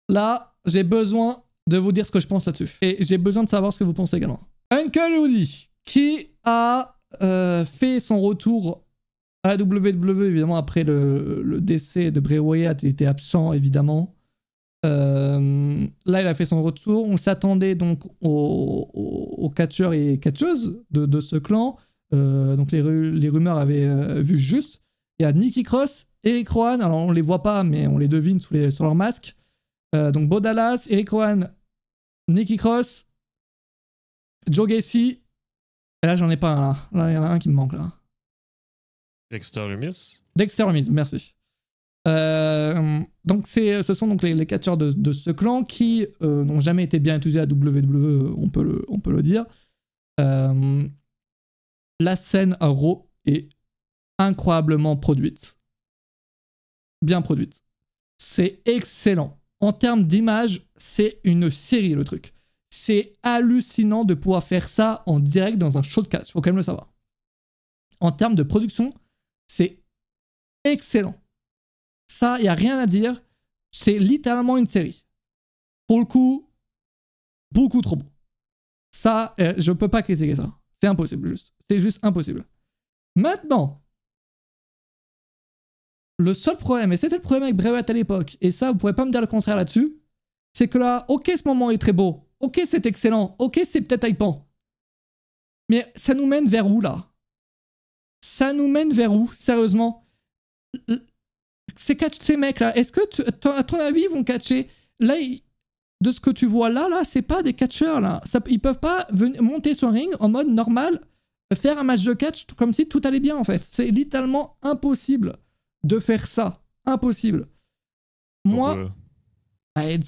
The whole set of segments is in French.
Là, j'ai besoin de vous dire ce que je pense là-dessus. Et j'ai besoin de savoir ce que vous pensez également. Uncle Woody, qui a fait son retour à la WWE, évidemment, après le décès de Bray Wyatt, il était absent, évidemment. Là, il a fait son retour. On s'attendait donc aux catcheurs et catcheuses de ce clan. Donc les rumeurs avaient vu juste. Il y a Nikki Cross, Eric Rowan. Alors on les voit pas, mais on les devine sur leur masque. Donc Bo Dallas, Eric Rowan, Nikki Cross, Joe Gacy. Et là, j'en ai pas un. Là, il y en a un qui me manque là. Dexter Lumis. Dexter Lumis, merci. Donc ce sont donc les catcheurs de ce clan qui n'ont jamais été bien utilisés à WWE, on peut le dire. La scène à Raw est incroyablement produite. Bien produite. C'est excellent. En termes d'image, c'est une série le truc. C'est hallucinant de pouvoir faire ça en direct dans un show de catch, faut quand même le savoir. En termes de production, c'est excellent. Ça, il n'y a rien à dire. C'est littéralement une série. Pour le coup, beaucoup trop beau. Ça, je peux pas critiquer ça. C'est impossible, juste. C'est juste impossible. Maintenant, le seul problème, et c'était le problème avec Bray Wyatt à l'époque, et ça, vous pouvez pas me dire le contraire là-dessus, c'est que là, ok, ce moment est très beau. Ok, c'est excellent. Ok, c'est peut-être hypant. Mais ça nous mène vers où, là? Ça nous mène vers où, sérieusement? Ces mecs-là, est-ce que, à ton avis, ils vont catcher? Là, de ce que tu vois là, c'est pas des catcheurs, là. Ils peuvent pas monter sur un ring en mode normal, faire un match de catch comme si tout allait bien, en fait. C'est littéralement impossible de faire ça. Impossible. Moi,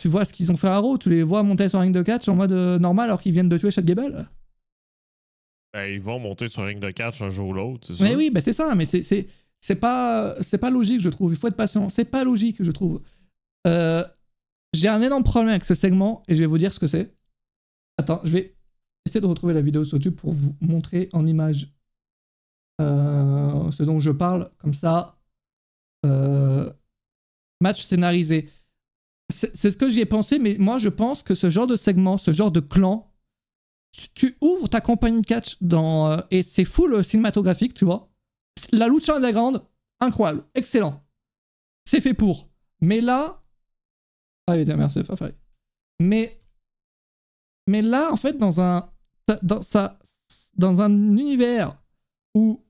tu vois ce qu'ils ont fait à Raw, tu les vois monter sur un ring de catch en mode normal alors qu'ils viennent de tuer Chad Gable. Ils vont monter sur un ring de catch un jour ou l'autre, c'est ça? Mais oui, c'est ça, mais c'est pas logique, je trouve. Il faut être patient. C'est pas logique, je trouve. J'ai un énorme problème avec ce segment et je vais vous dire ce que c'est. Attends, je vais essayer de retrouver la vidéo sur YouTube pour vous montrer en image ce dont je parle. Comme ça, match scénarisé. C'est ce que j'y ai pensé, mais moi je pense que ce genre de segment, ce genre de clan, tu ouvres ta compagnie de catch et c'est full cinématographique, tu vois. La lucha underground, incroyable, excellent. C'est fait pour. Mais là... Ah oui, merci, fallait. Mais là, en fait, dans un univers où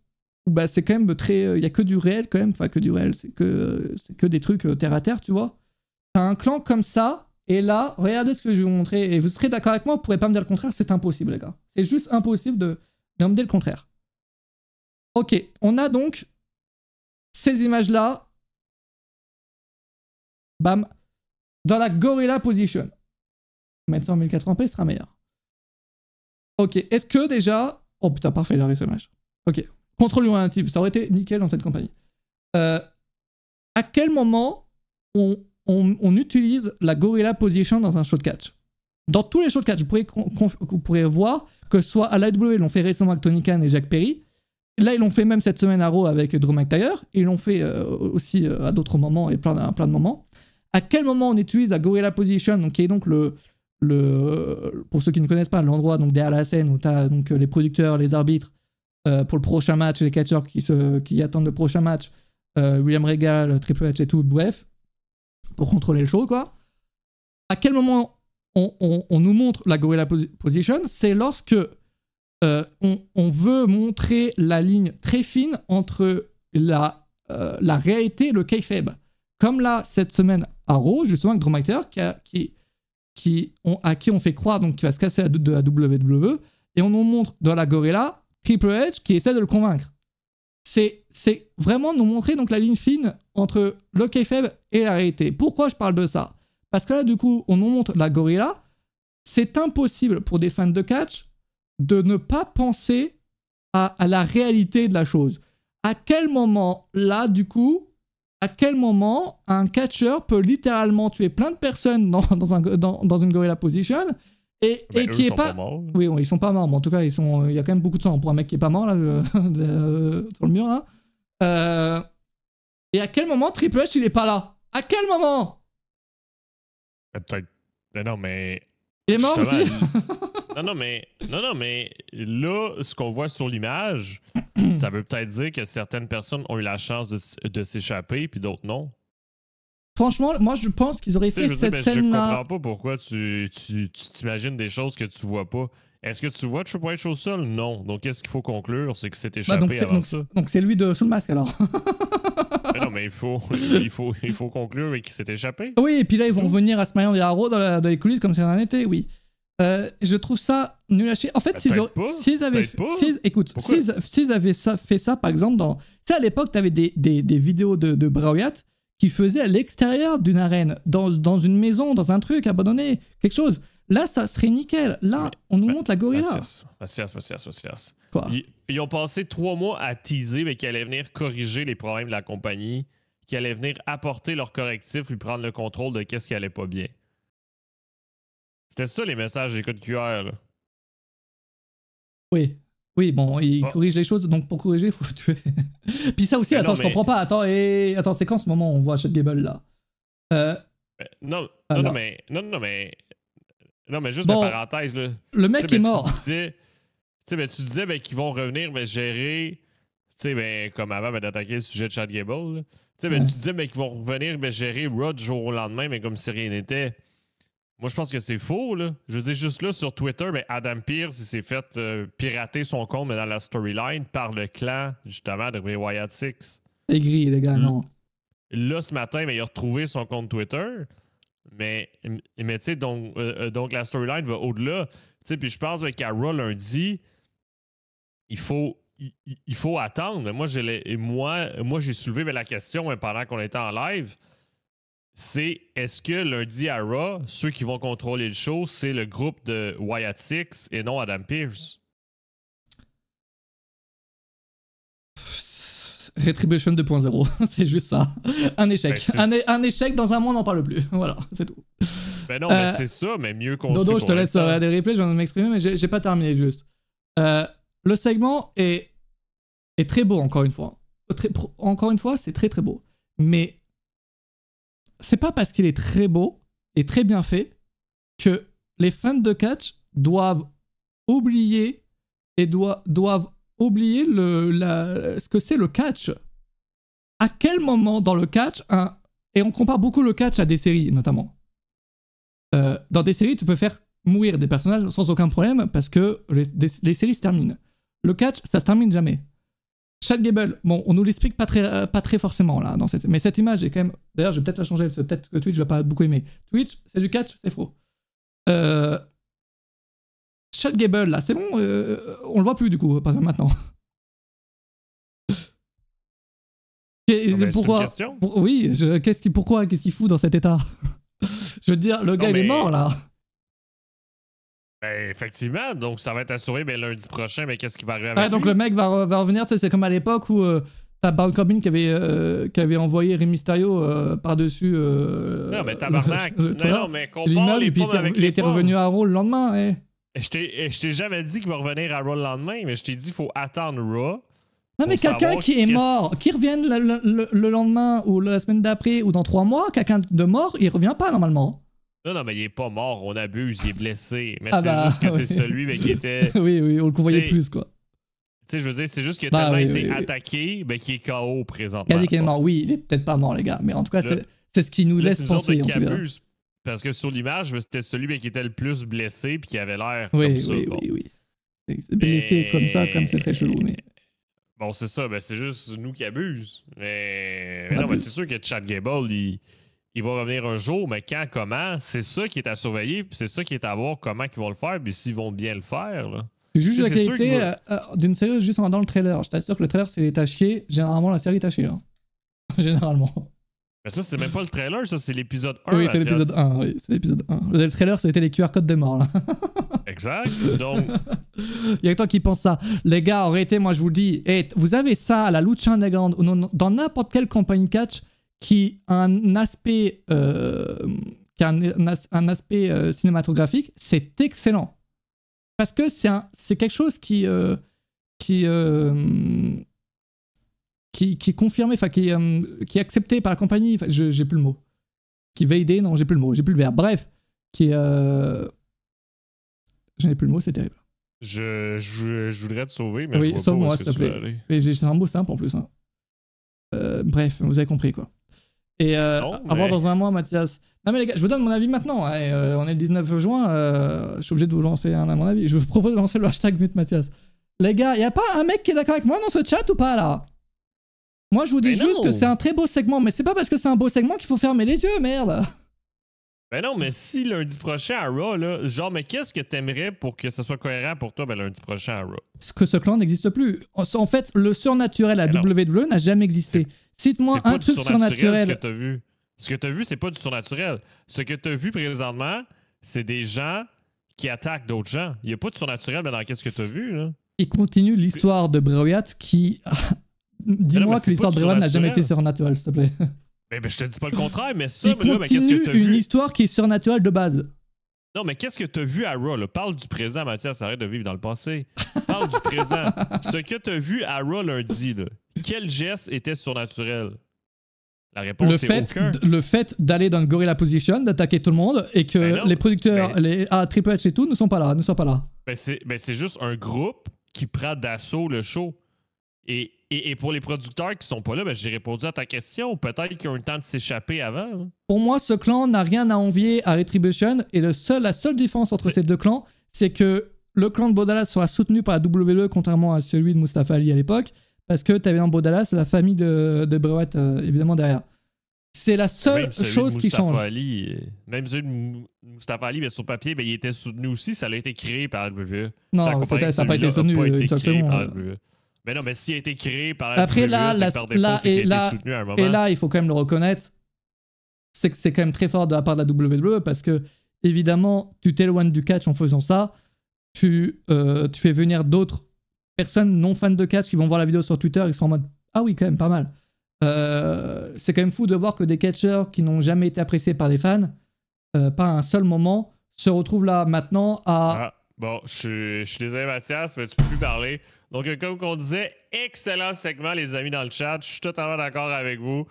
bah, c'est quand même très... Il y a que du réel, quand même. Enfin, que du réel, c'est que des trucs terre à terre, tu vois. T'as un clan comme ça, et là, regardez ce que je vais vous montrer, et vous serez d'accord avec moi, vous pourrez pas me dire le contraire, c'est impossible, les gars. C'est juste impossible de me dire le contraire. Ok, on a donc ces images-là, bam, dans la gorilla position. Mettre ça en 1080p, ce sera meilleur. Ok, est-ce que déjà... Oh putain, parfait, il a réussi l'image. Ok, contrôle relatif, ça aurait été nickel dans cette compagnie. À quel moment on utilise la gorilla position dans un show de catch? Dans tous les shows de catch, vous pourrez voir que soit à l'AEW, ils l'ont fait récemment avec Tony Khan et Jack Perry. Là, ils l'ont fait même cette semaine à Raw avec Drew McIntyre. Ils l'ont fait aussi à d'autres moments et plein de moments. À quel moment on utilise la gorilla position, donc, qui est donc pour ceux qui ne connaissent pas, l'endroit donc derrière la scène où tu as donc les producteurs, les arbitres pour le prochain match, les catcheurs qui attendent le prochain match, William Regal, Triple H et tout, bref, pour contrôler le show, quoi. À quel moment on nous montre la gorilla position? C'est lorsque on veut montrer la ligne très fine entre la réalité et le kayfabe. Comme là, cette semaine à Raw, justement, avec Drew McIntyre, à qui on fait croire donc, qu'il va se casser de la WWE, et on nous montre dans la gorilla Triple H qui essaie de le convaincre. C'est vraiment nous montrer donc, la ligne fine entre le kayfabe et la réalité. Pourquoi je parle de ça? Parce que là, du coup, on nous montre la gorilla. C'est impossible pour des fans de catch de ne pas penser à la réalité de la chose. À quel moment, là, du coup, à quel moment un catcheur peut littéralement tuer plein de personnes dans une gorilla position et qui est pas... Oui, ils sont pas morts, mais en tout cas, il y a quand même beaucoup de sang pour un mec qui est pas mort, là, sur le mur, là. Et à quel moment Triple H, il est pas là? À quel moment? Peut-être. Mais non, mais. Il est mort justement, aussi. non, mais là, ce qu'on voit sur l'image, ça veut peut-être dire que certaines personnes ont eu la chance de s'échapper, puis d'autres non. Franchement, moi je pense qu'ils auraient Tu sais, fait je veux dire, cette ben, je scène-là. comprends pas pourquoi tu t'imagines des choses que tu vois pas. Est-ce que tu vois Triple H au sol? Non. Donc, qu'est-ce qu'il faut conclure? C'est que c'est Bah, échappé avant ça. donc c'est lui de sous le masque alors. Mais non, mais il faut conclure qu'il s'est échappé. Oui, et puis là ils vont venir à SmackDown et à Raw dans les coulisses comme si rien n'était, oui. Je trouve ça nul à chier. En fait, s'ils avaient fait ça, par exemple, tu sais, à l'époque, t'avais des vidéos de Bray Wyatt qui faisaient à l'extérieur d'une arène, dans une maison, dans un truc abandonné, quelque chose. Là, ça serait nickel. Là, on nous montre la gorilla. Mathias. Quoi? Ils ont passé 3 mois à teaser, mais qu'ils allaient venir corriger les problèmes de la compagnie, qu'ils allaient venir apporter leurs correctifs, puis prendre le contrôle de qu'est-ce qui allait pas bien. C'était ça les messages des codes QR, là. Oui. Oui, bon, il corrige les choses, donc pour corriger, il faut le tuer. Puis ça aussi, je comprends pas. Attends, c'est quand ce moment où on voit Chad Gable là? Non, mais juste bon, une parenthèse, là. Le mec est mort. Tu disais qu'ils vont revenir gérer, comme avant d'attaquer le sujet de Chad Gable. Tu disais qu'ils vont revenir gérer Raw du jour au lendemain, mais comme si rien n'était. Moi, je pense que c'est faux, là. Je veux dire, juste là, sur Twitter, Adam Pearce, il s'est fait pirater son compte dans la storyline par le clan, justement, de Bray Wyatt 6. Aigri, les gars, non. Là, ce matin, il a retrouvé son compte Twitter. Mais tu sais, donc la storyline va au-delà. Tu sais, puis je pense qu'à Raw lundi, il faut attendre. Moi, j'ai soulevé la question pendant qu'on était en live. C'est est-ce que lundi à Raw, ceux qui vont contrôler le show, c'est le groupe de Wyatt 6 et non Adam Pearce? Retribution 2.0, c'est juste ça. Un échec. Un échec dans un mois, on n'en parle plus. Voilà, c'est tout. Ben non, mais c'est ça, mais mieux construit. Dodo, je te laisse regarder le replay, je viens de m'exprimer, mais j'ai pas terminé juste. Le segment est très beau, encore une fois. Encore une fois, c'est très très beau. Mais c'est pas parce qu'il est très beau et très bien fait que les fans de catch doivent oublier ce que c'est le catch. À quel moment dans le catch, et on compare beaucoup le catch à des séries notamment. Dans des séries, tu peux faire mourir des personnages sans aucun problème parce que les séries se terminent. Le catch, ça se termine jamais. Chad Gable, bon, on nous l'explique pas très forcément là, mais cette image est quand même. D'ailleurs, je vais peut-être la changer, peut-être que Twitch va pas beaucoup aimer. Twitch, c'est du catch, c'est faux. Chad Gable, là, c'est bon, on le voit plus du coup, pas maintenant. Pourquoi? Oui, pourquoi? Qu'est-ce qu'il fout dans cet état? Je veux dire, le gars il est mort là. Ben, effectivement, donc ça va être assuré lundi prochain, mais qu'est-ce qui va arriver avec lui? Donc le mec va revenir, c'est comme à l'époque où t'as Baron Corbin qui avait envoyé Rey Mysterio par-dessus. Non, mais tabarnak! Non, mais compare les pommes avec il était revenu à Raw le lendemain. Ouais. Je t'ai jamais dit qu'il va revenir à Raw le lendemain, mais je t'ai dit qu'il faut attendre Raw. Non, mais quelqu'un qui est mort, qui revienne le lendemain ou la semaine d'après ou dans 3 mois, quelqu'un de mort, il revient pas normalement. Non, mais il est pas mort, on abuse, il est blessé. Mais c'est juste que c'est celui qui était. Oui, on le voyait plus, quoi. Tu sais, je veux dire, c'est juste qu'il a tellement été attaqué, qui est KO présentement. Il a dit qu'il est mort, oui, il est peut-être pas mort, les gars, mais en tout cas, c'est ce qui nous laisse penser. Qui abuse, parce que sur l'image, c'était celui qui était le plus blessé puis qui avait l'air comme ça. Oui. Blessé comme ça, comme c'est très chelou, mais. Bon, c'est ça, c'est juste nous qui abusent. Mais non, c'est sûr que Chad Gable, il va revenir un jour, mais quand, comment, c'est ça qui est à surveiller, puis c'est ça qui est à voir comment ils vont le faire, puis s'ils vont bien le faire. Là. Je juge la qualité d'une série juste en dans le trailer. Je t'assure que le trailer, c'est à chier. Généralement, la série est à chier. Hein. Généralement. Mais ça, c'est même pas le trailer, ça, c'est l'épisode 1. Oui, c'est l'épisode 1. Oui, c'est l'épisode 1. Le trailer, c'était les QR codes de mort. Là. Exact. Donc. Il y a que toi qui pense ça. Les gars, en réalité, moi, je vous le dis, vous avez ça à la Lucha Underground ou dans n'importe quelle compagnie catch qui a un aspect, cinématographique, c'est excellent. Parce que c'est quelque chose qui est confirmé, enfin qui est accepté par la compagnie. J'ai plus le mot. qui vadait, non, j'ai plus le mot, j'ai plus le verbe. Bref, qui est... J'en ai plus le mot, c'est terrible. Je voudrais te sauver, mais oui, je vois sauve-moi, pas où s'il est-ce te que tu veux plaît. aller. Et c'est un mot simple en plus. Hein. Bref, vous avez compris quoi. Et Non, mais... avoir dans un mois, Mathias. Non mais les gars, je vous donne mon avis maintenant. Hein, on est le 19 juin, je suis obligé de vous lancer un à mon avis. Je vous propose de lancer le hashtag Mute Mathias. Les gars, y a pas un mec qui est d'accord avec moi dans ce chat ou pas là? Moi je vous dis juste que c'est un très beau segment, mais c'est pas parce que c'est un beau segment qu'il faut fermer les yeux, merde. Ben non, mais si lundi prochain à Raw, là, genre, mais qu'est-ce que t'aimerais pour que ce soit cohérent pour toi, ben lundi prochain à Raw? Que ce clan n'existe plus. En fait, le surnaturel à WWE n'a jamais existé. Cite-moi un truc surnaturel. Ce que t'as vu. Ce que t'as vu, c'est pas du surnaturel. Ce que t'as vu présentement, c'est des gens qui attaquent d'autres gens. Il y a pas de surnaturel dans qu'est-ce que t'as vu, là. Il continue l'histoire de Bray Wyatt qui... Dis-moi que l'histoire de Bray Wyatt n'a jamais été surnaturelle, s'il te plaît. Ben, je te dis pas le contraire, mais ça, il continue une histoire qui est surnaturelle de base. Non, mais qu'est-ce que t'as vu à Raw, là? Parle du présent, Mathias, arrête de vivre dans le passé. Parle du présent. Ce que t'as vu à Raw lundi, là, quel geste était surnaturel? La réponse est aucun. Le fait d'aller dans le gorilla position, d'attaquer tout le monde, et que les producteurs, Triple H et tout, ne sont pas là. Ben c'est juste un groupe qui prend d'assaut le show. Et pour les producteurs qui sont pas là, ben j'ai répondu à ta question. Peut-être qu'ils ont eu le temps de s'échapper avant. Hein. Pour moi, ce clan n'a rien à envier à Retribution. Et la seule différence entre ces deux clans, c'est que le clan de Bodalas sera soutenu par la WWE, contrairement à celui de Mustafa Ali à l'époque. Parce que tu avais dans Bodalas la famille de Bray Wyatt, évidemment, derrière. C'est la seule chose qui change. Même celui de Mustafa Ali, mais sur papier, ben, il était soutenu aussi. Ça a été créé par la WWE. Non, ça n'a pas été soutenu. Mais non, mais s'il a été créé par la Après, WWE, soutenu à un moment. Et là, il faut quand même le reconnaître, c'est que c'est quand même très fort de la part de la WWE parce que, évidemment, tu t'éloignes du catch en faisant ça, tu fais venir d'autres personnes non fans de catch qui vont voir la vidéo sur Twitter et qui sont en mode « Ah oui, quand même, pas mal ». C'est quand même fou de voir que des catcheurs qui n'ont jamais été appréciés par des fans, pas un seul moment, se retrouvent là maintenant à... Bon, je suis désolé Mathias, mais tu peux plus parler. Donc, comme on disait, excellent segment, les amis dans le chat. Je suis totalement d'accord avec vous.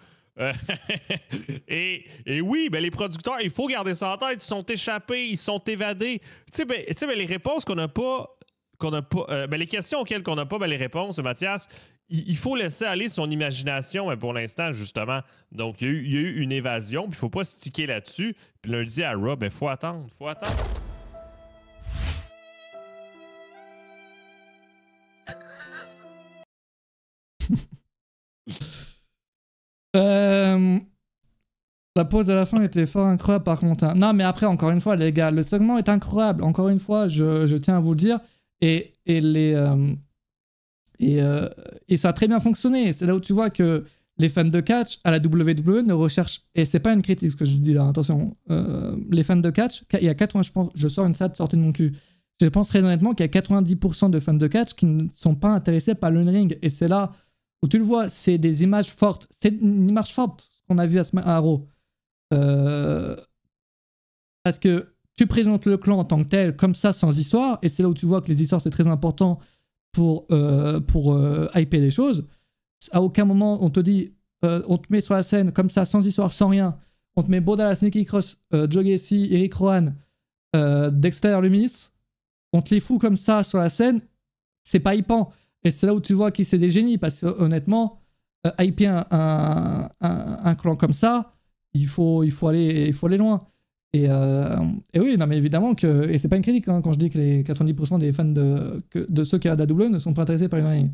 Et oui, ben, les producteurs, il faut garder ça en tête. Ils sont échappés, ils sont évadés. Tu sais, ben, les réponses qu'on n'a pas... ben, les questions auxquelles on n'a pas, ben, les réponses, Mathias, il faut laisser aller son imagination pour l'instant, justement. Donc, il y a eu une évasion, puis il ne faut pas se tiquer là-dessus. Puis lundi à Raw, ben, faut attendre. La pause à la fin était fort incroyable par contre. Hein. Non mais après encore une fois les gars, le segment est incroyable. Encore une fois, je tiens à vous le dire. Et ça a très bien fonctionné. C'est là où tu vois que les fans de catch à la WWE ne recherchent... Et c'est pas une critique ce que je dis là, attention. Les fans de catch, il y a 80, je sors une stat sortie de mon cul. Je pense très honnêtement qu'il y a 90% de fans de catch qui ne sont pas intéressés par le ring. Et c'est là où tu le vois, c'est des images fortes. C'est une image forte qu'on a vu à Raw. Parce que tu présentes le clan en tant que tel, comme ça, sans histoire. Et c'est là où tu vois que les histoires, c'est très important pour hyper des choses. À aucun moment, on te dit, on te met sur la scène comme ça, sans histoire, sans rien. On te met Bodalas, Nikki Cross, Joe Gacy, Eric Rowan, Dexter Lumis. On te les fout comme ça sur la scène. C'est pas hypant. Et c'est là où tu vois que c'est des génies. Parce que honnêtement, hyper un clan comme ça, il faut aller loin. Et oui, non mais évidemment que... Et c'est pas une critique hein, quand je dis que les 90% des fans de ceux qui regardent la WWE ne sont pas intéressés par les ring.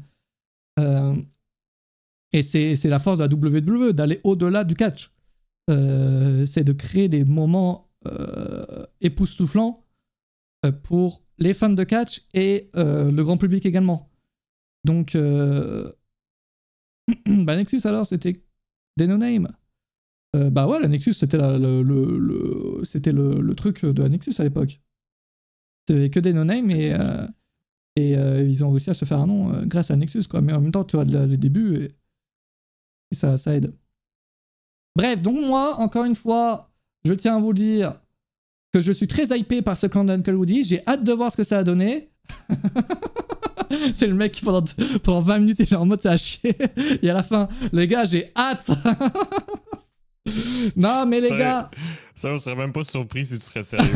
Et c'est la force de la WWE d'aller au-delà du catch. C'est de créer des moments époustouflants pour les fans de catch et le grand public également. Donc, bah Nexus alors, c'était des no-name. Bah ouais, la Nexus, c'était le truc de la Nexus à l'époque. C'était que des no-name et ils ont réussi à se faire un nom grâce à Nexus, quoi. Mais en même temps, tu vois les débuts et ça aide. Bref, donc moi, encore une fois, je tiens à vous dire que je suis très hypé par ce clan d'Uncle Woody. J'ai hâte de voir ce que ça a donné. C'est le mec qui pendant 20 minutes il est en mode ça a chier. Et à la fin, les gars, j'ai hâte. Non, mais les Ça- gars, Ça, on serait même pas surpris si tu serais sérieux.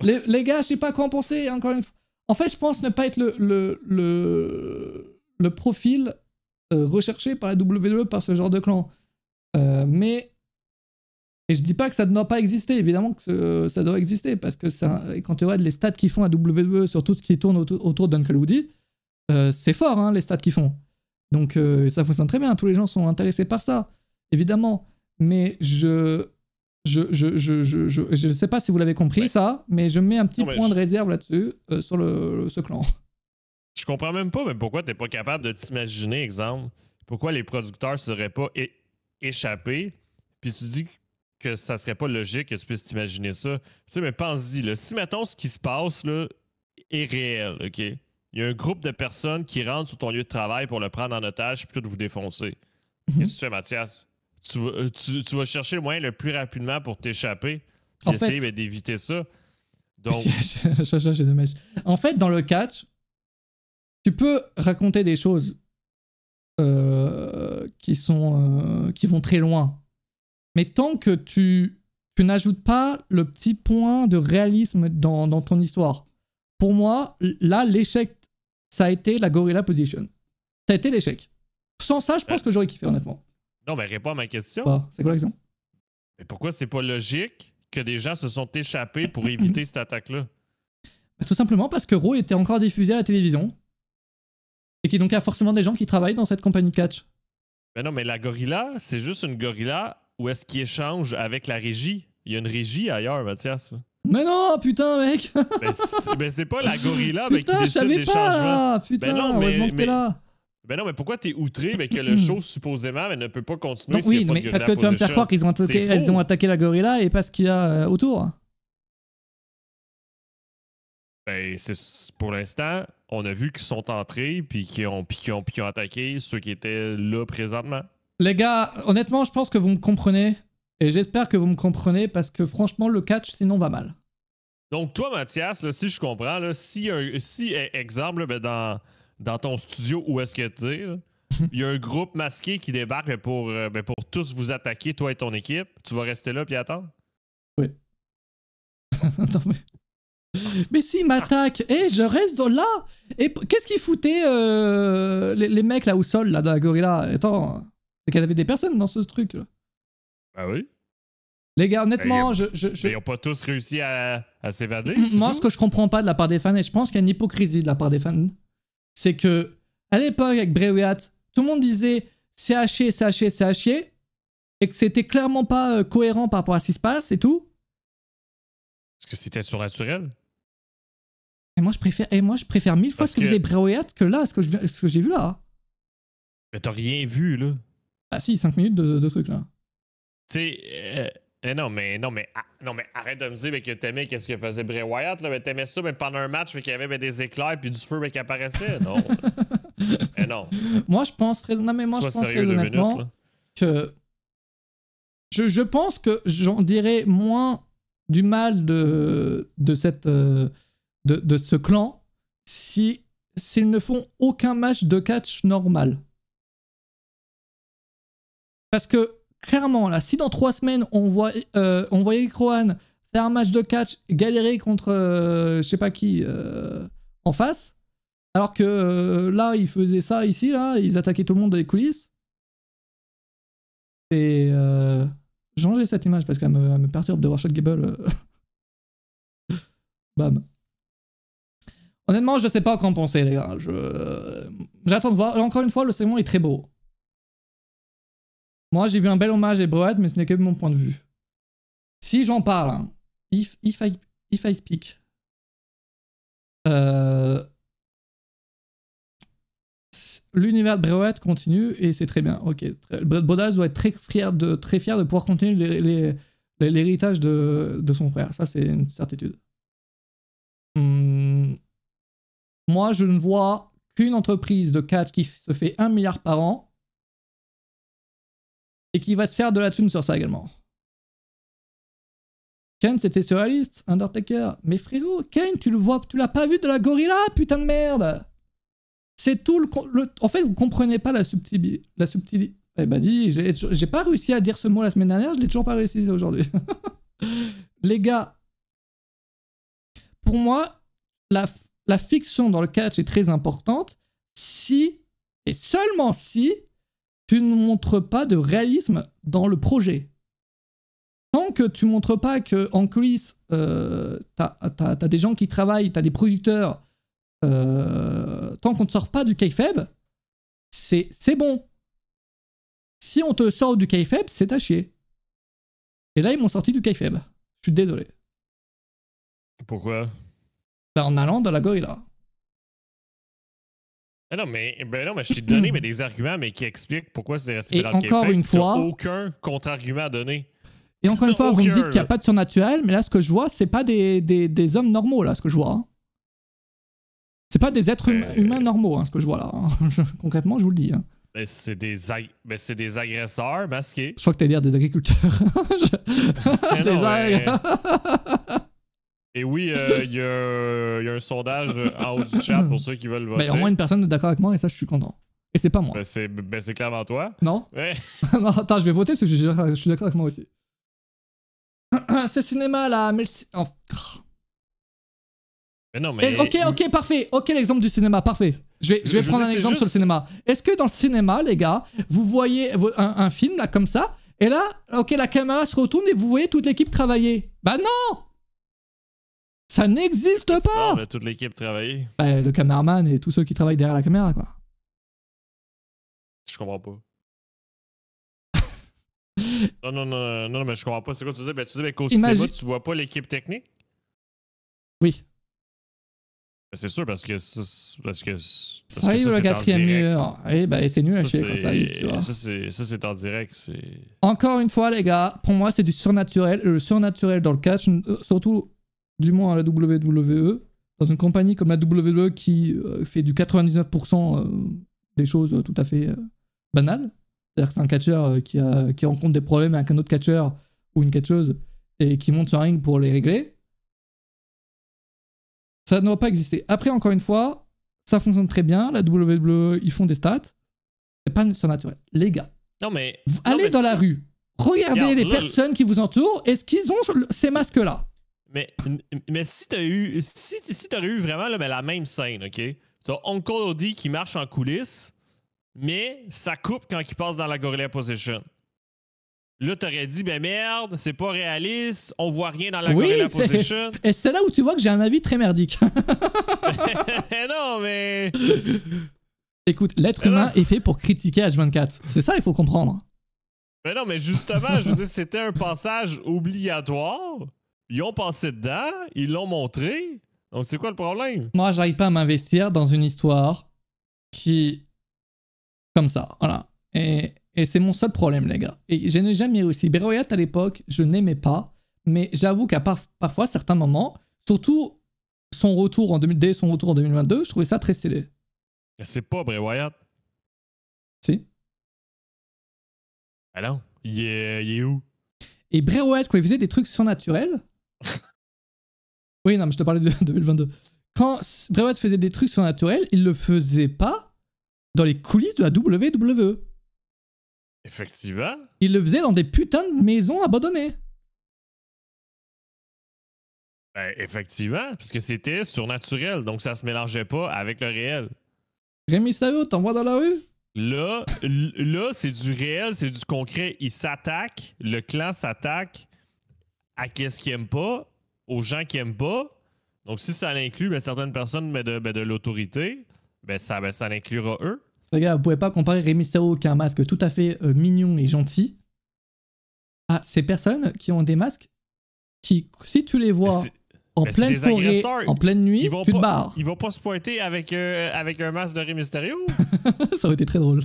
les gars, je sais pas quoi en penser, encore une fois. En fait, je pense ne pas être le profil recherché par la WWE par ce genre de clan. Mais. Et je dis pas que ça ne doit pas exister, évidemment que ça doit exister, parce que quand tu regardes les stats qu'ils font à WWE sur tout ce qui tourne autour d'Uncle Woody, c'est fort, hein, les stats qu'ils font. Donc ça fonctionne très bien, tous les gens sont intéressés par ça, évidemment. Mais je sais pas si vous l'avez compris, ça, mais je mets un petit point de réserve là-dessus, sur ce clan. Je comprends même pas, mais pourquoi t'es pas capable de t'imaginer, exemple, pourquoi les producteurs seraient pas échappés, puis tu dis que ça serait pas logique que tu puisses t'imaginer ça. Tu sais, mais pense-y, là, si mettons ce qui se passe là, est réel, OK? Il y a un groupe de personnes qui rentrent sur ton lieu de travail pour le prendre en otage puis tout vous défoncer. Qu'est-ce que tu fais, Mathias? Tu vas chercher le moyen le plus rapidement pour t'échapper puis essayer d'éviter ça. Donc... En fait, dans le catch, tu peux raconter des choses qui vont très loin. Mais tant que tu n'ajoutes pas le petit point de réalisme dans ton histoire, pour moi, là, l'échec, ça a été la Gorilla Position. Ça a été l'échec. Sans ça, je pense que j'aurais kiffé, honnêtement. Non, mais réponds à ma question. Bah, c'est quoi l'exemple? Mais pourquoi c'est pas logique que des gens se sont échappés pour éviter cette attaque-là? Bah, tout simplement parce que Raw était encore diffusé à la télévision. Et qu'il donc y a forcément des gens qui travaillent dans cette compagnie de catch. Mais non, mais la gorilla, c'est juste une gorilla où est-ce qu'il échange avec la régie? Il y a une régie ailleurs, Mathias. Mais non, putain, mec! Ben c'est pas la gorilla mais qui putain, je décide savais des pas, changements. là! Putain, Ben non, heureusement que t'es là! Ben non, mais pourquoi t'es outré mais que le show, supposément, ne peut pas continuer Non, s'il oui, y a pas mais de parce gorilla que tu vas me faire croire qu'ils ont attaqué la gorilla et pas ce qu'il y a autour. Ben, pour l'instant, on a vu qu'ils sont entrés puis qu'ils ont attaqué ceux qui étaient là présentement. Les gars, honnêtement, je pense que vous me comprenez. Et j'espère que vous me comprenez parce que franchement, le catch, sinon, va mal. Donc, toi, Mathias, là, si je comprends, là, si exemple, ben, dans ton studio où est-ce que tu es, il y a un groupe masqué qui débarque pour tous vous attaquer, toi et ton équipe, tu vas rester là puis attendre? Oui. Non, mais s'ils m'attaquent, je reste là. Et qu'est-ce qu'ils foutaient les mecs là au sol, là, dans la gorilla? Attends, c'est qu'il y avait des personnes dans ce truc là. Ah oui? Les gars, honnêtement, ils n'ont pas tous réussi à s'évader? Moi, ce que je comprends pas de la part des fans, et je pense qu'il y a une hypocrisie de la part des fans, c'est que à l'époque, avec Bray Wyatt, tout le monde disait c'est à chier, c'est à chier, c'est à chier, et que c'était clairement pas cohérent par rapport à ce qui se passe et tout. Est-ce que c'était surnaturel? Et moi, je préfère mille fois ce que faisait Bray Wyatt que là, ce que j'ai vu là. Mais t'as rien vu, là. Ah si, 5 minutes de trucs là. Tu sais, non, mais arrête de me dire que t'aimais qu'est-ce que faisait Bray Wyatt, là, mais t'aimais ça mais pendant un match, qu'il y avait des éclairs puis du feu qui apparaissait, non. Mais non. Moi, je pense très honnêtement que je pense que j'en dirais moins du mal de ce clan s'ils ne font aucun match de catch normal. Parce que clairement, là, si dans 3 semaines, on voyait Rowan faire un match de catch, galérer contre je sais pas qui en face, alors que là, ils faisaient ça ici, là, ils attaquaient tout le monde dans les coulisses. Et j'ai changé cette image parce qu'elle me perturbe de voir Chad Gable. Bam. Honnêtement, je sais pas quoi en penser, les gars. J'attends de voir. Encore une fois, le segment est très beau. Moi, j'ai vu un bel hommage à Bray Wyatt, mais ce n'est que mon point de vue. Si j'en parle, hein, if I speak, l'univers de Bray Wyatt continue et c'est très bien. Ok, Brodaz doit être très fier de pouvoir continuer l'héritage de son frère. Ça, c'est une certitude. Moi, je ne vois qu'une entreprise de catch qui se fait 1 milliard par an et qui va se faire de la thune sur ça également. Kane, c'était sur la liste, Undertaker. Mais frérot, Kane, tu l'as pas vu de la gorilla, putain de merde. C'est tout en fait, vous comprenez pas la subtilité. Eh ben dis, j'ai pas réussi à dire ce mot la semaine dernière, je l'ai toujours pas réussi aujourd'hui. Les gars, pour moi, la fiction dans le catch est très importante si, et seulement si, tu ne montres pas de réalisme dans le projet. Tant que tu montres pas qu'en coulisses, t'as des gens qui travaillent, t'as des producteurs, tant qu'on ne sort pas du kayfabe, c'est bon. Si on te sort du kayfabe, c'est à chier. Et là, ils m'ont sorti du kayfabe. Je suis désolé. Pourquoi? Ben, en allant dans la gorilla. Ben non, mais je t'ai donné des arguments mais qui expliquent pourquoi c'est resté Et dans le encore kayfabe. une fois... T'as aucun contre-argument à donner. Et encore une fois, vous me dites qu'il n'y a là. pas de surnaturel, mais là, ce que je vois, c'est pas des hommes normaux, là, ce que je vois. Hein. C'est pas des êtres humains normaux, hein, ce que je vois là. Hein. Concrètement, je vous le dis. Hein. Ben, c'est des agresseurs masqués. Je crois que t'allais dire des agriculteurs. Et oui, il y a un sondage en haut du chat pour ceux qui veulent voter. Ben, au moins une personne est d'accord avec moi, et ça, je suis content. Et c'est pas moi. Ben, c'est clairement toi. Non. Ouais. Non, attends, je vais voter parce que je suis d'accord avec moi aussi. C'est cinéma là, mais oh. Mais non, mais... Ok, parfait. Ok, l'exemple du cinéma, parfait. Je vais prendre un exemple sur le cinéma. Est-ce que dans le cinéma, les gars, vous voyez un film là comme ça, et là, ok, la caméra se retourne et vous voyez toute l'équipe travailler? Bah non! Ça n'existe pas! Non, toute l'équipe travailler. Bah, le caméraman et tous ceux qui travaillent derrière la caméra, quoi. Je comprends pas. non, mais je comprends pas. C'est quoi tu disais? Ben, tu disais qu'au cinéma, tu vois pas l'équipe technique? Oui. Ben, c'est sûr, parce que ça arrive le 4e mur. Et bah, c'est nul à chier quand ça arrive, tu vois. Ça, c'est en direct. Encore une fois, les gars, pour moi, c'est du surnaturel. Le surnaturel dans le catch, surtout, du moins à la WWE, dans une compagnie comme la WWE qui fait du 99% des choses tout à fait banales. C'est-à-dire que c'est un catcheur qui rencontre des problèmes avec un autre catcheur ou une catcheuse et qui monte sur un ring pour les régler. Ça ne doit pas exister. Après, encore une fois, ça fonctionne très bien. La WWE, ils font des stats. C'est pas surnaturel. Les gars, allez dans la rue. Regardez les personnes qui vous entourent. Est-ce qu'ils ont ces masques-là? Mais si t'aurais eu vraiment la même scène, OK? T'as Uncle Odie qui marche en coulisses, mais ça coupe quand il passe dans la gorilla position. Là, t'aurais dit, ben merde, c'est pas réaliste, on voit rien dans la gorilla position. Et c'est là où tu vois que j'ai un avis très merdique. Non, mais... Écoute, l'être humain est fait pour critiquer H24. C'est ça, il faut comprendre. Mais non, mais justement, je veux dire, c'était un passage obligatoire. Ils ont passé dedans, ils l'ont montré. Donc, c'est quoi le problème? Moi, j'arrive pas à m'investir dans une histoire qui... comme ça, voilà. Et c'est mon seul problème, les gars. Et je n'ai jamais réussi. Bray Wyatt, à l'époque, je n'aimais pas. Mais j'avoue qu'à parfois, certains moments, surtout son retour dès son retour en 2022, je trouvais ça très stylé. C'est pas Bray Wyatt. Si. Ah non. Il est où? Et Bray Wyatt, quand il faisait des trucs surnaturels... Oui, non, mais je te parlais de 2022. Quand Bray Wyatt faisait des trucs surnaturels, il le faisait pas dans les coulisses de la WWE. Effectivement. Il le faisait dans des putains de maisons abandonnées. Ben, effectivement, parce que c'était surnaturel, donc ça se mélangeait pas avec le réel. Rey Mysterio, t'envoies dans la rue? Là c'est du réel, c'est du concret. Ils s'attaquent, le clan s'attaque à qu'est-ce qu'ils aiment pas, aux gens qui aiment pas. Donc si ça inclut certaines personnes de l'autorité, ça inclura eux. Les gars, vous pouvez pas comparer Rey Mysterio qui a un masque tout à fait mignon et gentil à ces personnes qui ont des masques qui, si tu les vois en pleine forêt, en pleine nuit, tu te barres. Ils vont pas se pointer avec un masque de Rey Mysterio. Ça aurait été très drôle.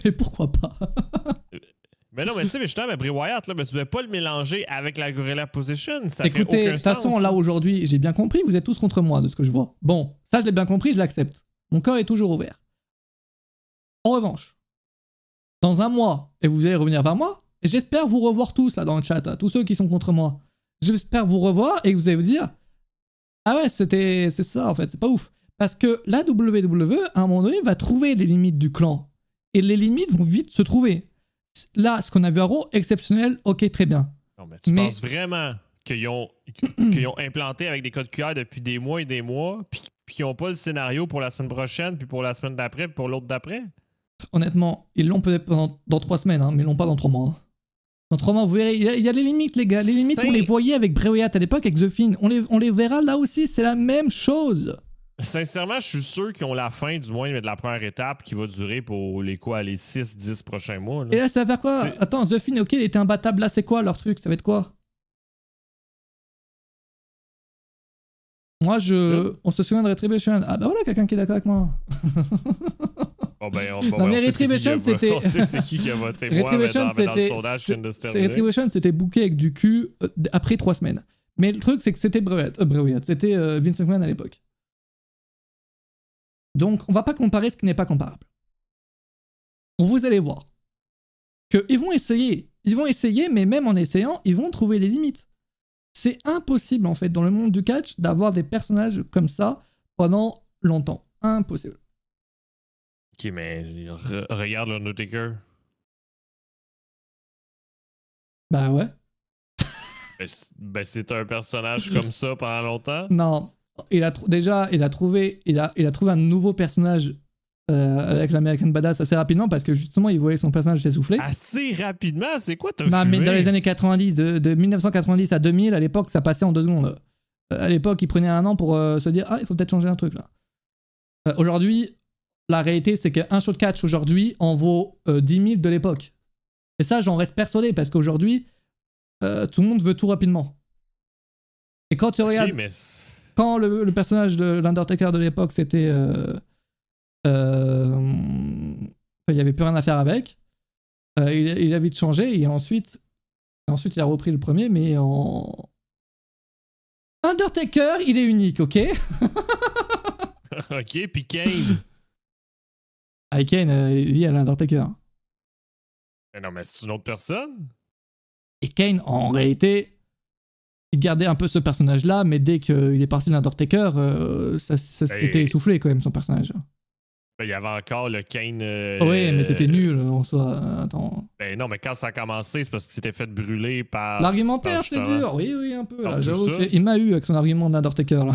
Et pourquoi pas? Mais non, mais tu sais, justement, Bray Wyatt, là, tu devais pas le mélanger avec la Gorilla Position. Ça écoutez, de toute façon, là aujourd'hui, j'ai bien compris, vous êtes tous contre moi de ce que je vois. Bon, ça je l'ai bien compris, je l'accepte. Mon cœur est toujours ouvert. En revanche, dans un mois, et vous allez revenir vers moi, et j'espère vous revoir tous là dans le chat, tous ceux qui sont contre moi. J'espère vous revoir et que vous allez vous dire ah ouais, c'est ça en fait, c'est pas ouf. Parce que la WWE, à un moment donné, va trouver les limites du clan. Et les limites vont vite se trouver. Là, ce qu'on a vu à Raw, exceptionnel, ok, très bien. Non, mais tu penses vraiment qu'ils ont implanté avec des codes QR depuis des mois et des mois, puis qu'ils n'ont pas le scénario pour la semaine prochaine, puis pour la semaine d'après, puis pour l'autre d'après? Honnêtement, ils l'ont peut-être dans 3 semaines, hein, mais ils l'ont pas dans 3 mois. Hein. Dans 3 mois, vous verrez, il y a les limites, les gars. Les limites, on les voyait avec Bray Wyatt à l'époque, avec The Fiend. On les verra là aussi, c'est la même chose. Sincèrement, je suis sûr qu'ils ont la fin, du moins, de la première étape qui va durer pour les 6-10 prochains mois. Là. Et là, ça va faire quoi? Attends, The Fiend, ok, il était imbattable. Là, c'est quoi leur truc? Ça va être quoi? Moi, on se souvient de Retribution. Ah bah voilà, quelqu'un qui est d'accord avec moi. Non, mais Retribution, c'était... On sait c'est qui a voté Retribution, Retribution, c'était booké avec du cul après 3 semaines. Mais le truc, c'est que c'était Bray Wyatt. C'était Vince McMahon à l'époque. Donc, on va pas comparer ce qui n'est pas comparable. Vous allez voir qu'ils vont essayer. Ils vont essayer, mais même en essayant, ils vont trouver les limites. C'est impossible, en fait, dans le monde du catch, d'avoir des personnages comme ça pendant longtemps. Impossible. Ok, mais regarde l'Undertaker. Bah ouais. Ben c'est un personnage comme ça pendant longtemps? Non. Il a trouvé un nouveau personnage avec l'American Badass assez rapidement parce que justement il voyait son personnage s'essouffler. Assez rapidement? C'est quoi t'as Non, mais dans les années 90, de 1990 à 2000, à l'époque ça passait en 2 secondes. À l'époque il prenait 1 an pour se dire ah il faut peut-être changer un truc là. Aujourd'hui, la réalité c'est qu'un show de catch aujourd'hui en vaut 10 000 de l'époque. Et ça j'en reste persuadé parce qu'aujourd'hui tout le monde veut tout rapidement. Et quand tu regardes... Quand le personnage de l'Undertaker de l'époque, c'était... il n'y avait plus rien à faire avec. Il a vite changé et ensuite il a repris le premier, mais en... Undertaker, il est unique, ok? Ok, puis Kane. Kane, il est lié à l'Undertaker. Non, mais c'est une autre personne? Et Kane, en réalité... Il gardait un peu ce personnage-là, mais dès qu'il est parti de l'Undertaker, ça s'était essoufflé quand même, son personnage. Il y avait encore le Kane... Oui, mais c'était nul en soi. Attends. Ben non, mais quand ça a commencé, c'est parce qu'il s'était fait brûler par... L'argumentaire, c'est dur. Oui, un peu. J'avoue il m'a eu avec son argument d'Undertaker. Là.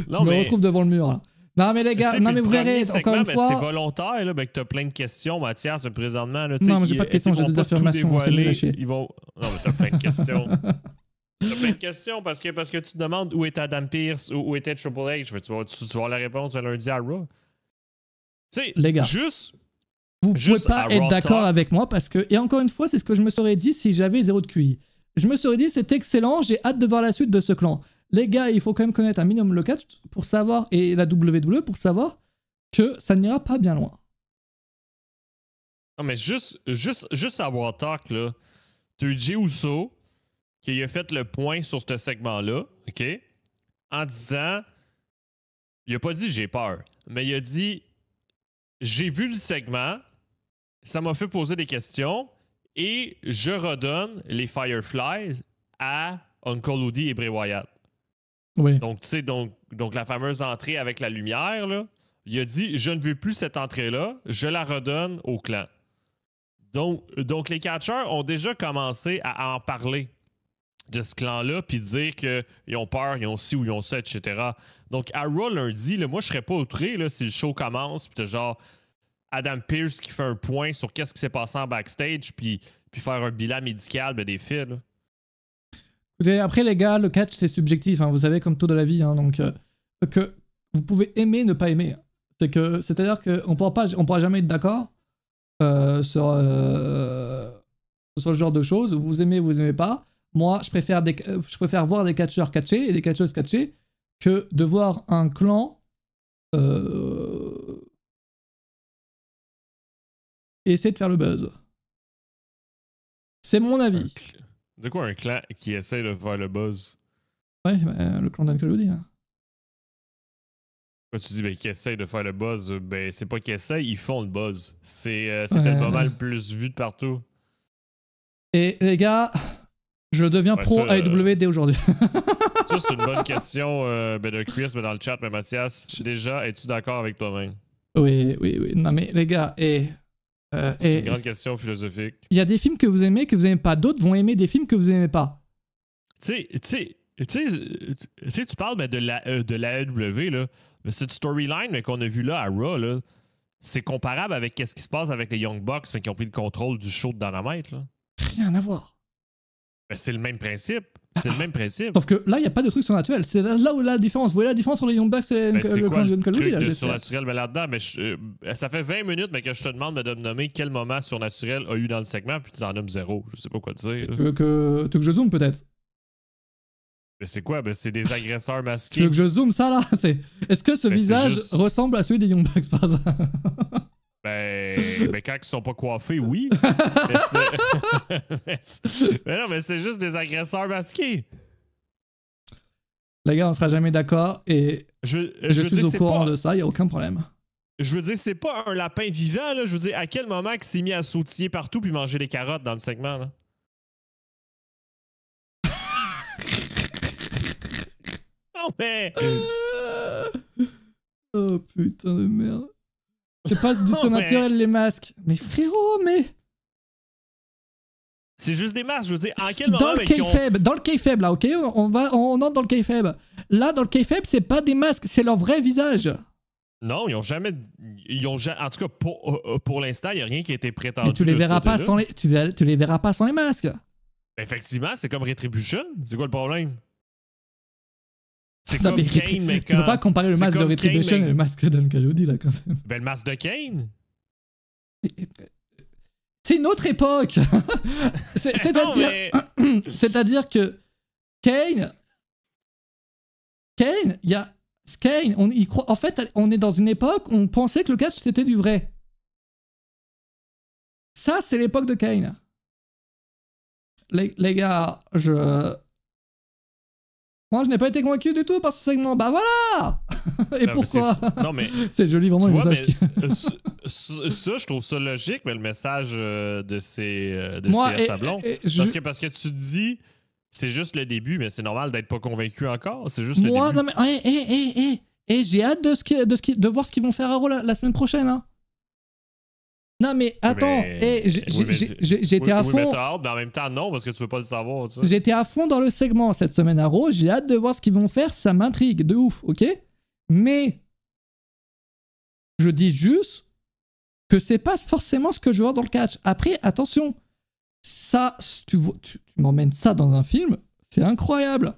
Non, je me retrouve devant le mur. Là. Non, mais les gars, non, mais vous verrez, encore une fois... C'est volontaire, là, ben, que t'as plein de questions, Mathias, mais présentement... Là, non, mais j'ai pas de questions, j'ai des affirmations, c'est nul à chier. Non, mais t'as plein de questions. T'as plein de questions parce que tu te demandes où était Adam Pearce, où était Triple H. Tu vas avoir la réponse le lundi à Raw. Les gars, vous pouvez pas être d'accord avec moi parce que... Et encore une fois, c'est ce que je me serais dit si j'avais 0 de QI. Je me serais dit, c'est excellent, j'ai hâte de voir la suite de ce clan. Les gars, il faut quand même connaître un minimum le catch pour savoir, et la WWE pour savoir que ça n'ira pas bien loin. Non, mais juste à Raw Talk, là, t'as eu Jey Uso qui a fait le point sur ce segment-là, OK? En disant, il a pas dit j'ai peur, mais il a dit j'ai vu le segment, ça m'a fait poser des questions et je redonne les Fireflies à Uncle Howdy et Bray Wyatt. Oui. Donc, tu sais, donc la fameuse entrée avec la lumière, là, il a dit je ne veux plus cette entrée-là, je la redonne au clan. Donc les catcheurs ont déjà commencé à en parler de ce clan-là, puis dire qu'ils ont peur, ils ont ci ou ils ont ça, etc. Donc, à Raw lundi, là, moi, je serais pas outré là, si le show commence, puis t'as genre Adam Pearce qui fait un point sur qu'est-ce qui s'est passé en backstage, puis faire un bilan médical des faits. Là. Écoutez, après, les gars, le catch, c'est subjectif, hein, vous savez, comme tout de la vie, hein, donc que vous pouvez aimer, ne pas aimer. C'est-à-dire qu'on pourra jamais être d'accord sur le genre de choses. Vous aimez pas. Moi, je préfère voir des catcheurs catcher et des catcheuses catcher que de voir un clan essayer de faire le buzz. C'est mon avis. De quoi un clan qui essaie de faire le buzz? Ouais, le clan d'Uncle Howdy. Hein. Quand tu dis qui essaie de faire le buzz, c'est pas qu'ils essayent, ils font le buzz. C'était le moment le plus vu de partout. Et les gars, je deviens pro AEW dès aujourd'hui. Ça, c'est une bonne question de Chris, mais dans le chat, mais Mathias, déjà, es-tu d'accord avec toi-même? Oui. Non, mais les gars, C'est une grande question philosophique. Il y a des films que vous aimez pas. D'autres vont aimer des films que vous aimez pas. Tu sais, tu parles de la AEW, là. Mais cette storyline mais qu'on a vu là à Raw, là, c'est comparable avec ce qui se passe avec les Young Bucks mais qui ont pris le contrôle du show de Dynamite. Là. Rien à voir. Ben, c'est le même principe. C'est le même principe. Sauf que là, il n'y a pas de truc surnaturel. C'est là où la différence. Vous voyez la différence entre les Young Bucks et le clan de Call of Duty, de surnaturel mais là-dedans? Mais ça fait 20 minutes mais que je te demande de me nommer quel moment surnaturel a eu dans le segment, puis tu en nommes 0. Je sais pas quoi te dire. Tu veux que je zoome peut-être? Mais c'est quoi? Ben, c'est des agresseurs masqués. Tu veux que je zoome ça là? Est-ce que ce visage ressemble à celui des Young Bucks par hasard? Ben, quand ils sont pas coiffés, oui. mais non, mais c'est juste des agresseurs masqués. Les gars, on sera jamais d'accord et je suis au courant de ça, il n'y a aucun problème. Je veux dire, c'est pas un lapin vivant, là. Je veux dire, à quel moment il s'est mis à sautiller partout puis manger des carottes dans le segment, là? Non, mais... Oh putain de merde. C'est pas du surnaturel les masques. Mais frérot, mais... C'est juste des masques, je veux dire, en quel moment... Dans le kayfabe, là, ok? On entre dans le kayfabe. Là, dans le kayfabe, c'est pas des masques, c'est leur vrai visage. Non, ils ont jamais... En tout cas, pour l'instant, il n'y a rien qui a été prétendu. Mais tu les verras pas sans tu les verras pas sans les masques. Effectivement, c'est comme Retribution. C'est quoi le problème? C'est non, comme Kane, mais tu peux pas comparer le masque de Retribution et le masque d'Unkalodi, là, quand même. Ben, le masque de Kane? C'est une autre époque. C'est-à-dire que Kane, il y a Kane, en fait, on est dans une époque où on pensait que le catch c'était du vrai. Ça, c'est l'époque de Kane. Les gars, moi, je n'ai pas été convaincu du tout par ce segment. Bah voilà. Et non, pourquoi? Non, mais... c'est joli, vraiment, le message. Ça, je trouve ça logique, mais le message de ces sablons. Parce que tu dis, c'est juste le début, mais c'est normal d'être pas convaincu encore. C'est juste le début. Non, mais... j'ai hâte de voir ce qu'ils vont faire à Raw la semaine prochaine, hein. Non, mais attends, j'étais à fond. Mais t'as hâte, mais en même temps, non, parce que tu veux pas le savoir. Tu sais. J'étais à fond dans le segment cette semaine à Raw. J'ai hâte de voir ce qu'ils vont faire. Ça m'intrigue de ouf, ok? Mais je dis juste que c'est pas forcément ce que je vois dans le catch. Après, attention, ça, tu m'emmènes ça dans un film, c'est incroyable.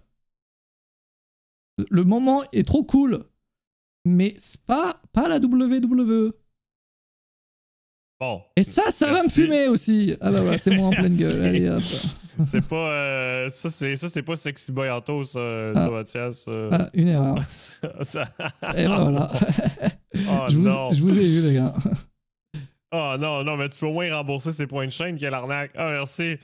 Le moment est trop cool, mais c'est pas la WWE. Bon, et ça va me fumer aussi. Ah bah voilà, c'est moi en pleine gueule. Allez, hop. C'est pas... ça, c'est pas Sexy Boy Auto, ça, Mathias. Une erreur. Et ben voilà. Oh, je vous ai vu, les gars. Oh non, mais tu peux au moins rembourser ces points de chaîne, quelle arnaque. Ah, merci.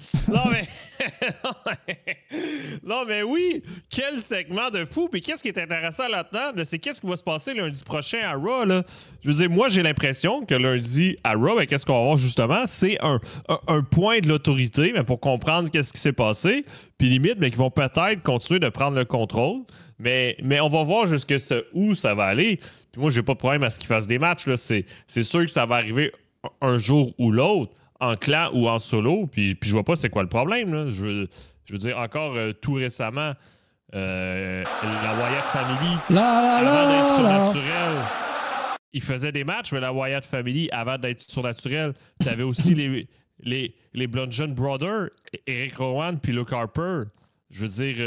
Non, mais oui, quel segment de fou. Puis qu'est-ce qui est intéressant là-dedans, c'est qu'est-ce qui va se passer lundi prochain à Raw, là. Je veux dire, moi, j'ai l'impression que lundi à Raw, ben, qu'est-ce qu'on va voir justement, c'est un point de l'autorité, mais pour comprendre qu'est-ce qui s'est passé. Puis limite, mais qu'ils vont peut-être continuer de prendre le contrôle. Mais on va voir où ça va aller. Puis moi, j'ai pas de problème à ce qu'ils fassent des matchs, là. C'est sûr que ça va arriver un jour ou l'autre, en clan ou en solo, puis je vois pas c'est quoi le problème. Là. Je veux dire, encore tout récemment, la Wyatt Family, avant d'être surnaturel, ils faisaient des matchs, mais la Wyatt Family, avant d'être surnaturel, t'avais aussi les Bludgeon Brothers, Eric Rowan puis Luke Harper. Je veux dire,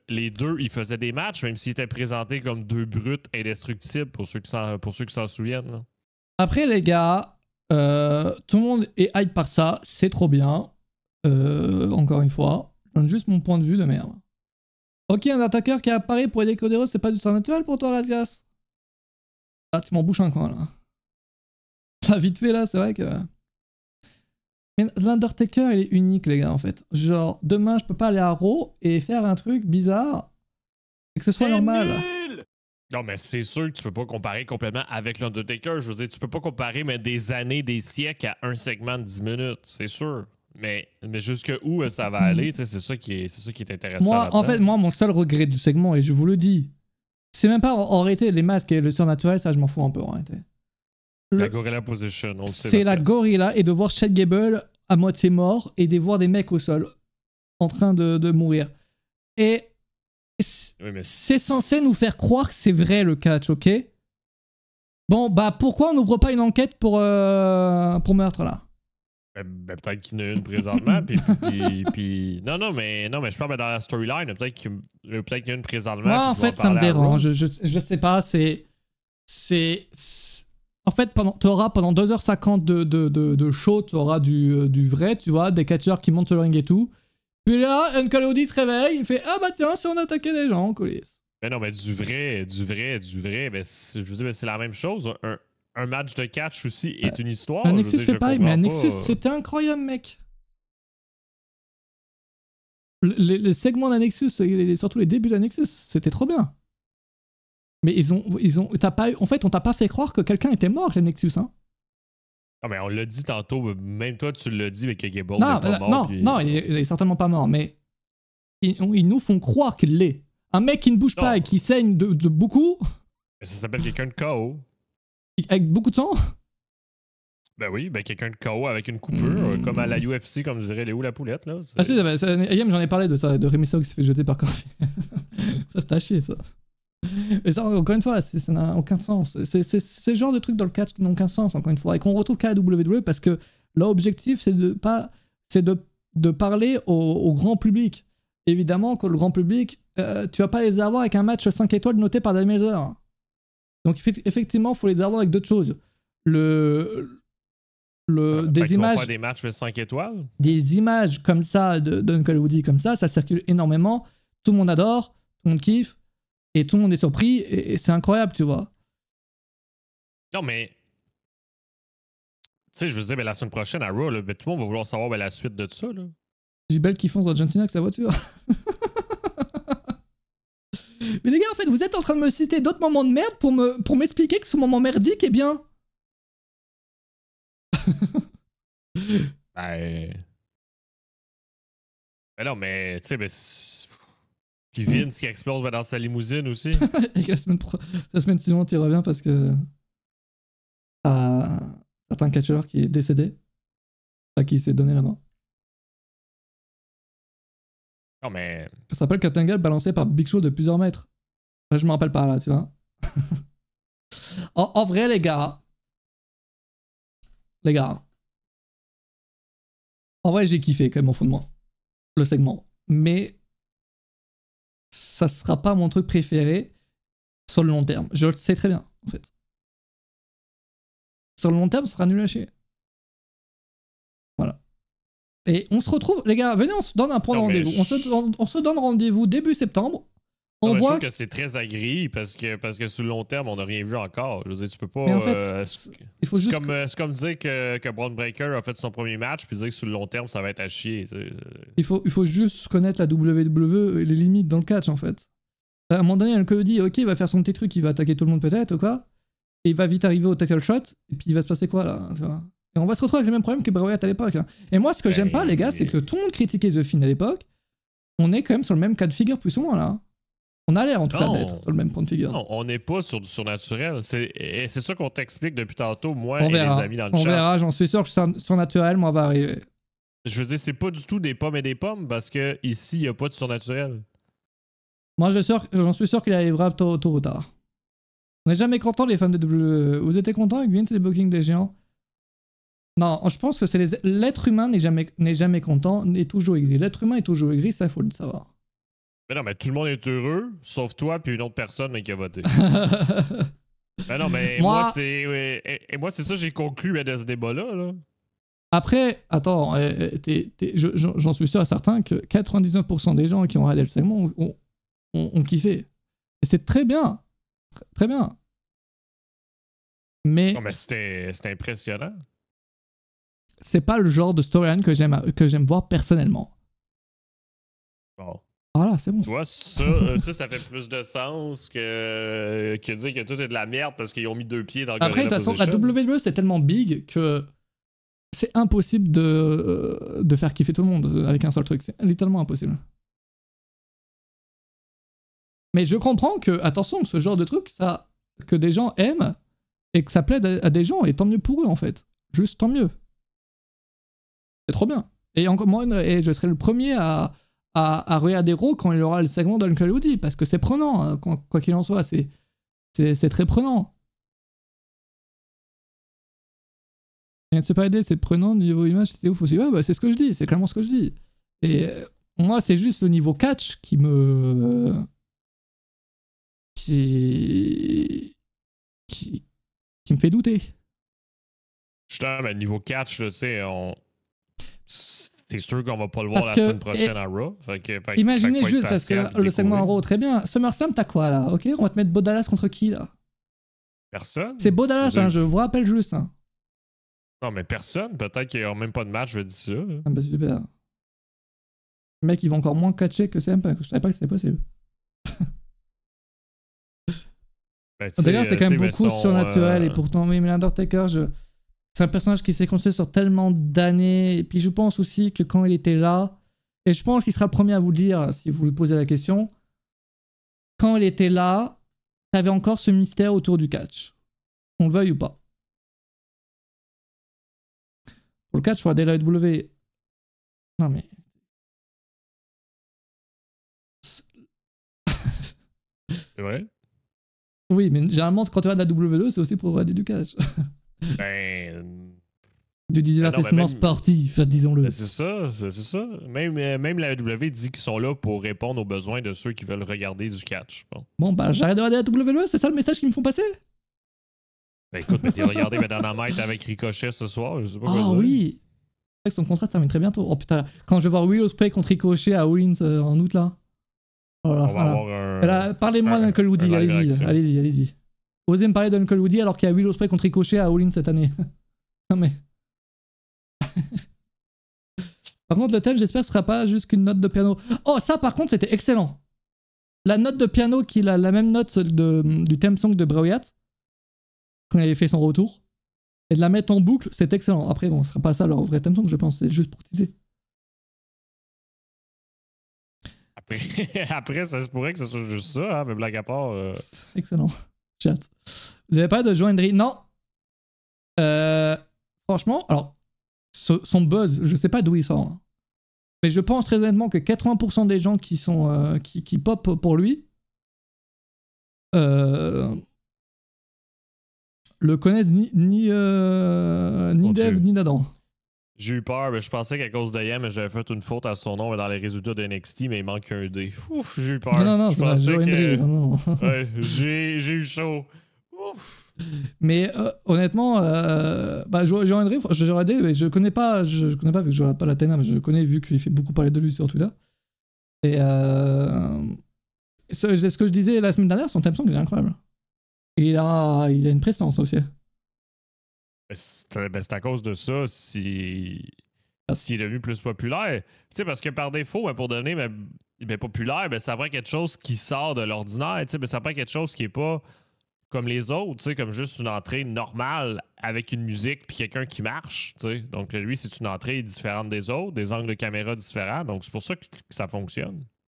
les deux, ils faisaient des matchs, même s'ils étaient présentés comme deux brutes indestructibles, pour ceux qui s'en souviennent. Là. Après, les gars, tout le monde est hype par ça. C'est trop bien. Encore une fois, je donne juste mon point de vue de merde. Ok, un attaqueur qui apparaît pour aider Cody Rhodes, c'est pas du surnaturel pour toi, Razgas? Ah, tu m'en bouches un coin, là. Ça, vite fait, là, c'est vrai que... Mais l'Undertaker, il est unique, les gars, en fait. Genre, demain, je peux pas aller à Raw et faire un truc bizarre et que ce soit normal. Nul! Non, mais c'est sûr que tu peux pas comparer complètement avec l'Undertaker. Je veux dire, tu peux pas comparer mais des années, des siècles à un segment de 10 minutes, c'est sûr. Mais jusque où ça va aller, c'est ça qui est intéressant. Moi, en fait, mon seul regret du segment, et je vous le dis, c'est même pas en réalité les masques et le surnaturel, ça je m'en fous un peu en réalité. La Gorilla Position, on le sait. C'est la gorilla et de voir Chad Gable à moitié mort et de voir des mecs au sol en train de mourir. Et c'est censé nous faire croire que c'est vrai le catch, ok? Bon, bah pourquoi on n'ouvre pas une enquête pour meurtre là? Ben, peut-être qu'il y en a une présentement, puis non, mais je parle dans la storyline, peut-être qu'il y a une présentement. Moi, en fait, ça me dérange. Je sais pas, en fait, t'auras pendant 2h50 de show, t'auras du vrai, tu vois, des catcheurs qui montent sur le ring et tout. Puis là, Uncle Cody se réveille, il fait « Ah bah tiens, si on attaquait des gens en coulisses. » Mais non, mais du vrai, ben, je veux dire, c'est la même chose. Un match de catch aussi est une histoire. Un Nexus, c'est pareil, mais un Nexus, c'était incroyable, mec. Les segments d'un Nexus, surtout les débuts d'un Nexus, c'était trop bien. Mais en fait, on t'a pas fait croire que quelqu'un était mort, les Nexus, hein. Ah, mais on l'a dit tantôt, même toi, tu l'as dit, mais que Gable non, n'est pas mort. Non, il est certainement pas mort, mais ils nous font croire qu'il l'est. Un mec qui ne bouge pas et qui saigne de beaucoup. Ça s'appelle quelqu'un de KO. Avec beaucoup de sang? Ben oui, ben quelqu'un de KO avec une coupure, comme à la UFC, comme dirait Léo la poulette. Là. Ah si, j'en ai parlé de ça, de Remy Sao qui s'est fait jeter par Corby. Ça, c'est à chier, ça. Et ça, encore une fois, ça n'a aucun sens. C'est ce genre de trucs dans le catch qui n'ont aucun sens, encore une fois. Et qu'on retrouve qu'à la WWE parce que leur objectif, c'est de parler au grand public. Évidemment, que le grand public, tu vas pas les avoir avec un match 5 étoiles noté par Daniel Meltzer. Donc, effectivement, il faut les avoir avec d'autres choses. Des images. Pas des matchs de 5 étoiles. Des images comme ça d'Uncle Woody, comme ça circule énormément. Tout le monde adore, tout le monde kiffe. Et tout le monde est surpris, et c'est incroyable, tu vois. Non, mais... Tu sais, je veux dire, ben, la semaine prochaine, à Raw, là, ben, tout le monde va vouloir savoir ben, la suite de ça. Là. J'ai Belle qui fonce dans John Cena avec sa voiture. Mais les gars, en fait, vous êtes en train de me citer d'autres moments de merde pour m'expliquer que ce moment merdique est bien. Ben non, mais... Tu sais, ben... Puis Vince qui explose dans sa limousine aussi. Et que la semaine suivante, il revient parce que un catcheur qui est décédé. Enfin, qui s'est donné la mort. Non, mais... Ça s'appelle Curtin Gale balancé par Big Show de plusieurs mètres. Enfin, je me rappelle pas là, tu vois. en vrai, les gars. En vrai, j'ai kiffé quand même au fond de moi. Le segment. Mais... ça sera pas mon truc préféré sur le long terme. Je le sais très bien, en fait. Sur le long terme, ce sera nul à chier. Voilà. Et on se retrouve, les gars, venez, on se donne un point de rendez-vous. On se donne rendez-vous début septembre. On voit je trouve que c'est très agréable parce que sur le long terme, on n'a rien vu encore. Je veux dire, tu peux pas. Mais en fait, c'est comme dire que Braun Breaker a fait son premier match puis dire que sur le long terme, ça va être à chier. Il faut juste connaître la WWE et les limites dans le catch, en fait. À un moment donné, elle le dit, ok, il va faire son petit truc, il va attaquer tout le monde peut-être, ou quoi. Et il va vite arriver au title shot, et puis il va se passer quoi là, tu vois. Et on va se retrouver avec les mêmes problèmes que Bray Wyatt à l'époque. Hein. Et moi, ce que j'aime pas, les gars, c'est que tout le monde critiquait The Fiend à l'époque. On est quand même sur le même cas de figure plus ou moins là. On a l'air en tout cas d'être sur le même point de figure. Non, on n'est pas sur du surnaturel. C'est ça qu'on t'explique depuis tantôt, moi et les amis dans le chat. On verra, j'en suis sûr que surnaturel, moi, va arriver. Je veux dire, c'est pas du tout des pommes et des pommes parce que ici, il n'y a pas de surnaturel. Moi, j'en suis sûr qu'il arrivera tôt ou tard. On n'est jamais content, les fans de WWE. Vous étiez contents avec Vince et les bookings des géants? Non, je pense que c'est l'être humain n'est jamais content, est toujours aigri. L'être humain est toujours aigri, ça, il faut le savoir. Mais non, mais tout le monde est heureux, sauf toi puis une autre personne mais qui a voté. Ben non, mais moi c'est ça que j'ai conclu de ce débat-là. Là. Après, attends, j'en suis sûr et certain que 99% des gens qui ont regardé le segment ont kiffé. Et c'est très bien. Très bien. Mais... Non, mais c'était impressionnant. C'est pas le genre de storyline que j'aime voir personnellement. Bon. Voilà, c'est bon. Tu vois, ça fait plus de sens que dire que tout est de la merde parce qu'ils ont mis 2 pieds dans le Après, de toute façon, la WWE, c'est tellement big que c'est impossible de faire kiffer tout le monde avec un seul truc. C'est littéralement impossible. Mais je comprends que, attention, ce genre de truc, ça, que des gens aiment, et que ça plaide à des gens, et tant mieux pour eux en fait. Juste tant mieux. C'est trop bien. Et encore moi, et je serai le premier à regarder Raw quand il aura le segment d'Uncle Woody, parce que c'est prenant, hein, quoi qu'il en soit, c'est très prenant. Et c'est pas aidé, c'est prenant, niveau image, c'est ouf aussi. Ouais, bah, c'est ce que je dis, c'est clairement ce que je dis. Et moi, c'est juste le niveau catch qui me fait douter. Justement, mais niveau catch, tu sais, c'est sûr qu'on va pas le voir Parce la semaine prochaine à Raw. Imaginez juste, parce que le segment à Raw, très bien. SummerSlam, t'as quoi là? Ok, on va te mettre Bo Dallas contre qui là? Personne? C'est Bo Dallas, hein, je vous rappelle juste. Hein. Non, mais personne. Peut-être qu'il n'y aura même pas de match, je vais dire ça. Ah bah super. Le mec, il va encore moins catcher que CM Punk. Je savais pas que c'était possible. D'ailleurs, c'est quand même beaucoup surnaturel. Et pourtant, mais l'Undertaker, c'est un personnage qui s'est construit sur tellement d'années. Et puis je pense aussi que quand il était là, et je pense qu'il sera le premier à vous le dire si vous lui posez la question, quand il était là, t'avais encore ce mystère autour du catch. On le veuille ou pas. Pour le catch, je crois dès la AEW. Non mais. C'est vrai? Oui, mais généralement, quand tu vas de la WWE, c'est aussi pour regarder du catch. Ben. Du divertissement sportif, disons-le. C'est ça, c'est ça. Même la WWE dit qu'ils sont là pour répondre aux besoins de ceux qui veulent regarder du catch. Bon bah, j'arrête de regarder la WWE, c'est ça le message qu'ils me font passer? Ben écoute, mais t'es regardé Dynamite avec Ricochet ce soir, je sais pas quoi dire. Ah oui! C'est vrai que son contrat se termine très bientôt. Oh putain, quand je vais voir Will Ospreay contre Ricochet à Owens en août là. Voilà, on va avoir un. Parlez-moi d'Uncle Woody, allez-y. Osez me parler d'Uncle Woody alors qu'il y a Will Ospreay contre Ricochet à Owens cette année. Non mais. Par contre, le thème, j'espère, ce sera pas juste qu'une note de piano. Oh, ça par contre, c'était excellent. La note de piano qui a la même note du theme song de Bray Wyatt, quand il avait fait son retour, et de la mettre en boucle, c'est excellent. Après, bon, ce sera pas ça leur vrai theme song, je pense, c'est juste pour teaser. Après, ça se pourrait que ce soit juste ça, hein, mais blague à part. Excellent. Chat. Vous avez pas de joindrie? Non. Franchement, alors, son buzz, je sais pas d'où il sort. Hein. Mais je pense très honnêtement que 80% des gens qui sont qui pop pour lui le connaissent ni Dev ni Nadan. J'ai eu peur, mais je pensais qu'à cause de Yam, j'avais fait une faute à son nom dans les résultats de NXT, mais il manque un D. Ouf, j'ai eu peur. Non, c'est la joindrie. Non. Ouais, j'ai eu chaud. Ouf. Mais honnêtement, j'aurais dit, mais je connais pas vu que je regarde pas la TNA, mais je connais vu qu'il fait beaucoup parler de lui sur Twitter. Et ce que je disais la semaine dernière, son theme song il est incroyable. Et il a une prestance aussi. C'est à cause de ça s'il est devenu plus populaire. Tu sais, parce que par défaut, pour devenir populaire, ça prend quelque chose qui sort de l'ordinaire. Tu sais, ça prend quelque chose qui est pas comme les autres, tu sais, comme juste une entrée normale avec une musique puis quelqu'un qui marche, tu sais. Donc lui, c'est une entrée différente des autres, des angles de caméra différents, donc c'est pour ça que ça fonctionne.